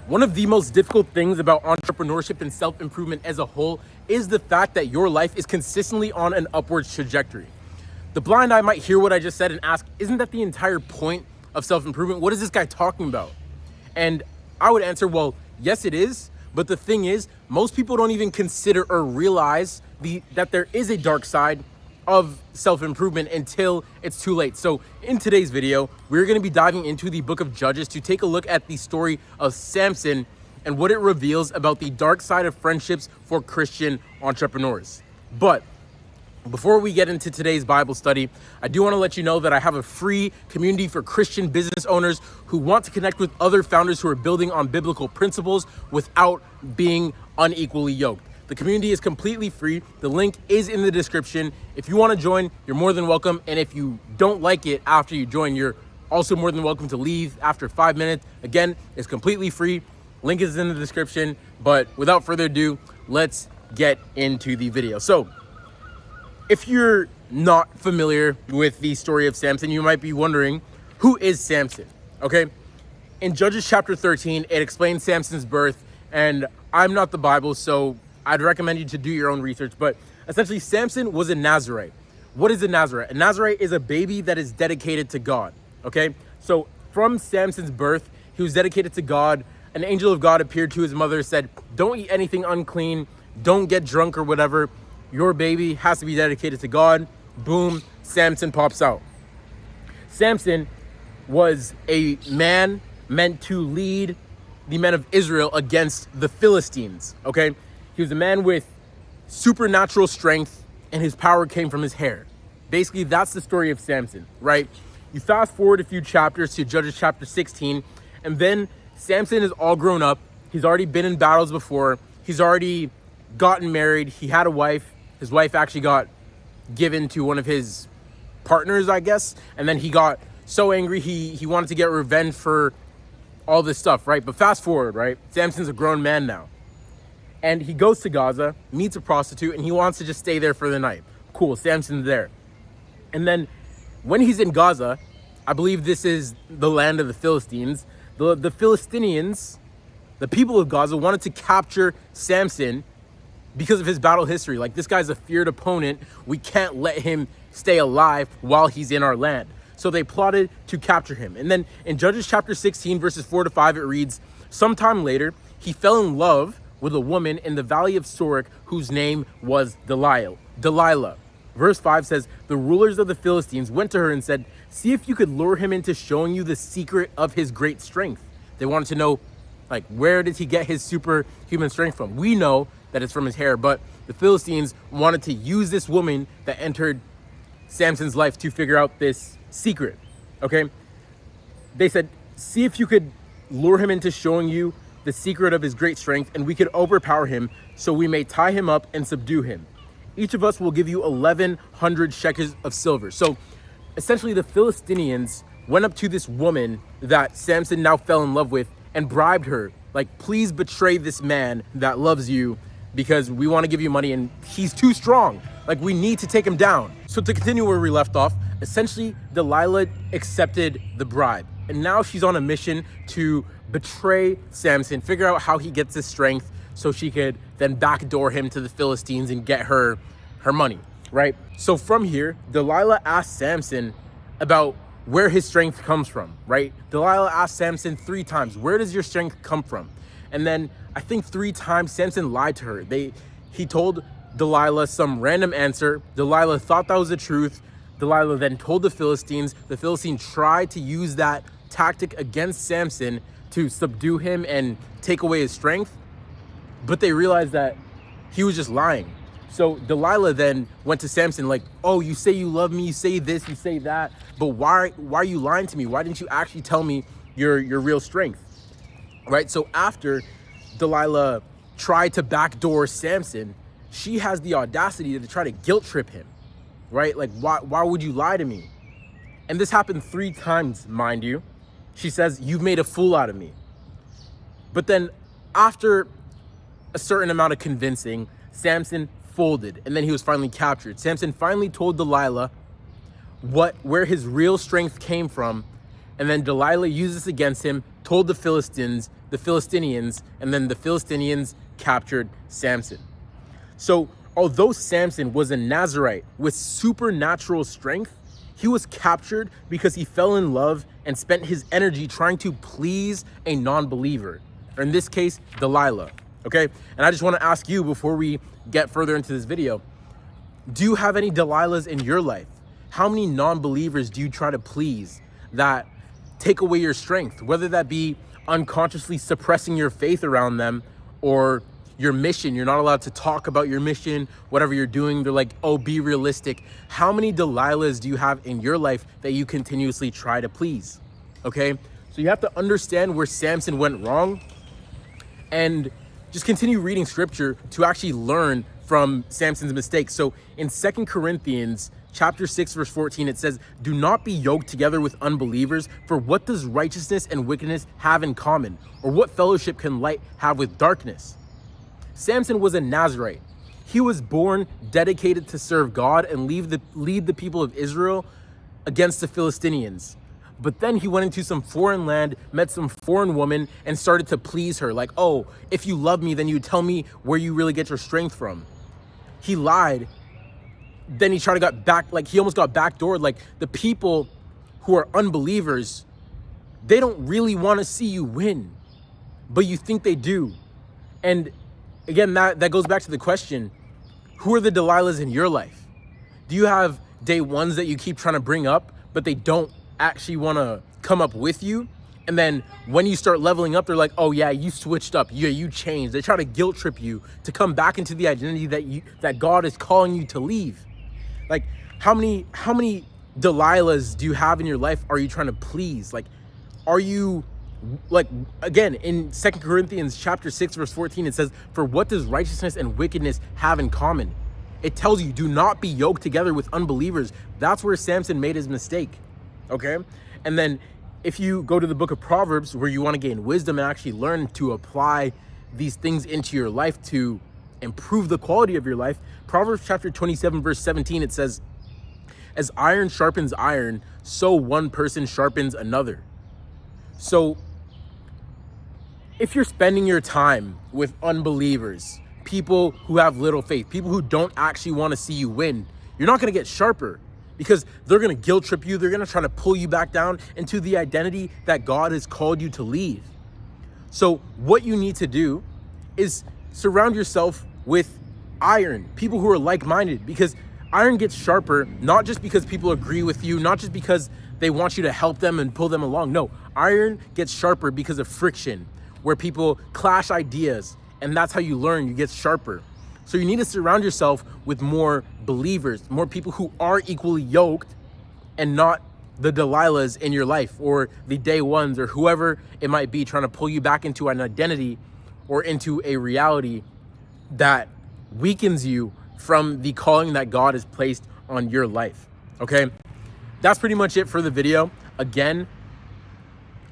One of the most difficult things about entrepreneurship and self-improvement as a whole is the fact that your life is consistently on an upward trajectory. The blind eye might hear what I just said and ask, isn't that the entire point of self-improvement? What is this guy talking about? And I would answer, well, yes, it is. But the thing is, most people don't even consider or realize that there is a dark side of self-improvement until it's too late. So in today's video, we're going to be diving into the book of Judges to take a look at the story of Samson and what it reveals about the dark side of friendships for Christian entrepreneurs. But before we get into today's Bible study, I do want to let you know that I have a free community for Christian business owners who want to connect with other founders who are building on biblical principles without being unequally yoked. The community is completely free. The link is in the description. If you want to join, you're more than welcome. And if you don't like it after you join, you're also more than welcome to leave after 5 minutes. Again, it's completely free. Link is in the description. But without further ado, let's get into the video. So if you're not familiar with the story of Samson, you might be wondering, who is Samson? Okay. In Judges chapter 13, it explains Samson's birth, and I'm not the Bible, so I'd recommend you to do your own research, but essentially Samson was a Nazarite. What is a Nazarite? A Nazarite is a baby that is dedicated to God, okay? So from Samson's birth, he was dedicated to God. An angel of God appeared to his mother, said, don't eat anything unclean, don't get drunk or whatever. Your baby has to be dedicated to God. Boom, Samson pops out. Samson was a man meant to lead the men of Israel against the Philistines, okay? He was a man with supernatural strength, and his power came from his hair. Basically, that's the story of Samson, right? You fast forward a few chapters to Judges chapter 16, and then Samson is all grown up. He's already been in battles before. He's already gotten married. He had a wife. His wife actually got given to one of his partners, I guess. And then he got so angry, he wanted to get revenge for all this stuff, right? But fast forward, right? Samson's a grown man now. And he goes to Gaza, meets a prostitute, and he wants to just stay there for the night. Cool, Samson's there. And then when he's in Gaza, I believe this is the land of the Philistines, the Philistinians, the people of Gaza, wanted to capture Samson because of his battle history. Like, this guy's a feared opponent. We can't let him stay alive while he's in our land. So they plotted to capture him. And then in Judges chapter 16, verses 4-5, it reads, sometime later, he fell in love with a woman in the valley of Sorek whose name was Delilah. Verse 5 says, the rulers of the Philistines went to her and said, see if you could lure him into showing you the secret of his great strength. They wanted to know, like, where did he get his superhuman strength from? We know that it's from his hair, but the Philistines wanted to use this woman that entered Samson's life to figure out this secret, okay? They said, see if you could lure him into showing you the secret of his great strength, and we could overpower him, so we may tie him up and subdue him. Each of us will give you 1,100 shekels of silver. So essentially the Philistinians went up to this woman that Samson now fell in love with and bribed her, like, please betray this man that loves you because we want to give you money and he's too strong. Like, we need to take him down. So to continue where we left off, essentially Delilah accepted the bribe, and now she's on a mission to betray Samson, figure out how he gets his strength so she could then backdoor him to the Philistines and get her money, right? So from here, Delilah asked Samson about where his strength comes from, right? Delilah asked Samson 3 times, where does your strength come from? And then I think 3 times Samson lied to her. He told Delilah some random answer. Delilah thought that was the truth. Delilah then told the Philistines. The Philistines tried to use that tactic against Samson to subdue him and take away his strength, but they realized that he was just lying. So Delilah then went to Samson like, oh, you say you love me, you say this, you say that, but why are you lying to me? Why didn't you actually tell me your real strength, right? So after Delilah tried to backdoor Samson, she has the audacity to try to guilt trip him, right? Like, why would you lie to me? And this happened 3 times, mind you. She says, you've made a fool out of me. But then after a certain amount of convincing, Samson folded, and then he was finally captured. Samson finally told Delilah where his real strength came from, and then Delilah used this against him, told the Philistines, the Philistinians, and then the Philistinians captured Samson. So although Samson was a Nazarite with supernatural strength, he was captured because he fell in love and spent his energy trying to please a non-believer, or in this case, Delilah, okay? And I just want to ask you before we get further into this video, do you have any Delilahs in your life? How many non-believers do you try to please that take away your strength, whether that be unconsciously suppressing your faith around them or your mission? You're not allowed to talk about your mission, whatever you're doing. They're like, oh, be realistic. How many Delilahs do you have in your life that you continuously try to please? Okay, so you have to understand where Samson went wrong and just continue reading scripture to actually learn from Samson's mistakes. So in 2 Corinthians chapter 6, verse 14, it says, do not be yoked together with unbelievers, for what does righteousness and wickedness have in common? Or what fellowship can light have with darkness? Samson was a Nazarite. He was born dedicated to serve God and lead the people of Israel against the Philistinians. But then he went into some foreign land, met some foreign woman, and started to please her. Like, oh, if you love me, then you tell me where you really get your strength from. He lied. Then he he almost got backdoored. Like, the people who are unbelievers, they don't really want to see you win, but you think they do. And again, that goes back to the question, who are the Delilahs in your life? Do you have day ones that you keep trying to bring up, but they don't actually want to come up with you? And then when you start leveling up, they're like, oh yeah, you switched up. Yeah, you changed. They try to guilt trip you to come back into the identity that God is calling you to leave. Like, how many Delilahs do you have in your life are you trying to please? Like, are you, like, again, in 2 Corinthians chapter 6, verse 14, it says, for what does righteousness and wickedness have in common? It tells you, do not be yoked together with unbelievers. That's where Samson made his mistake, okay? And then if you go to the book of Proverbs, where you want to gain wisdom and actually learn to apply these things into your life to improve the quality of your life, Proverbs chapter 27, verse 17, it says, as iron sharpens iron, so one person sharpens another. So if you're spending your time with unbelievers, people who have little faith, people who don't actually want to see you win, you're not going to get sharper, because they're going to guilt trip you. They're going to try to pull you back down into the identity that God has called you to lead. So what you need to do is surround yourself with iron, people who are like-minded, because iron gets sharper, not just because people agree with you, not just because they want you to help them and pull them along. No, iron gets sharper because of friction, where people clash ideas, and that's how you learn. You get sharper. So you need to surround yourself with more believers, more people who are equally yoked, and not the Delilahs in your life, or the day ones, or whoever it might be trying to pull you back into an identity or into a reality that weakens you from the calling that God has placed on your life, okay? That's pretty much it for the video. Again,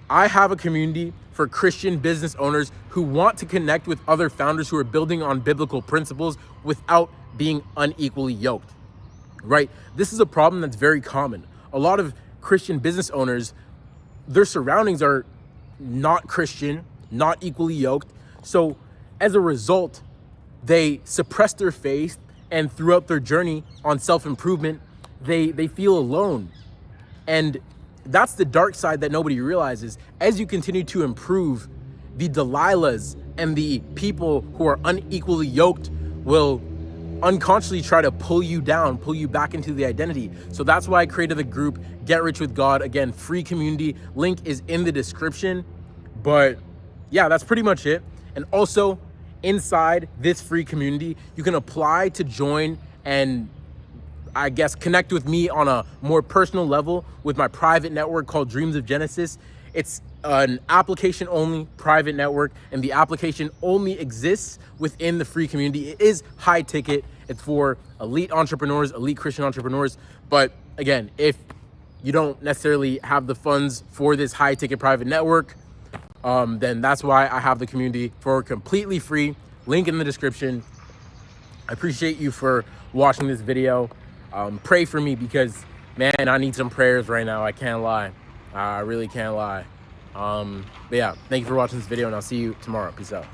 I have a community for Christian business owners who want to connect with other founders who are building on biblical principles without being unequally yoked, right? This is a problem that's very common. A lot of Christian business owners, their surroundings are not Christian, not equally yoked. So as a result, they suppress their faith, and throughout their journey on self-improvement, they feel alone. And that's the dark side that nobody realizes. As you continue to improve, the Delilahs and the people who are unequally yoked will unconsciously try to pull you down, pull you back into the identity. So that's why I created the group Get Rich with God. Again, free community. Link is in the description. But yeah, that's pretty much it. And also, inside this free community, you can apply to join and, I guess, connect with me on a more personal level with my private network called Dreams of Genesis. It's an application only private network, and the application only exists within the free community. It is high ticket. It's for elite entrepreneurs, elite Christian entrepreneurs. But again, if you don't necessarily have the funds for this high ticket private network, then that's why I have the community for completely free. Link in the description. I appreciate you for watching this video. Pray for me, because, man, I need some prayers right now. I can't lie. I really can't lie. But yeah, thank you for watching this video, and I'll see you tomorrow. Peace out.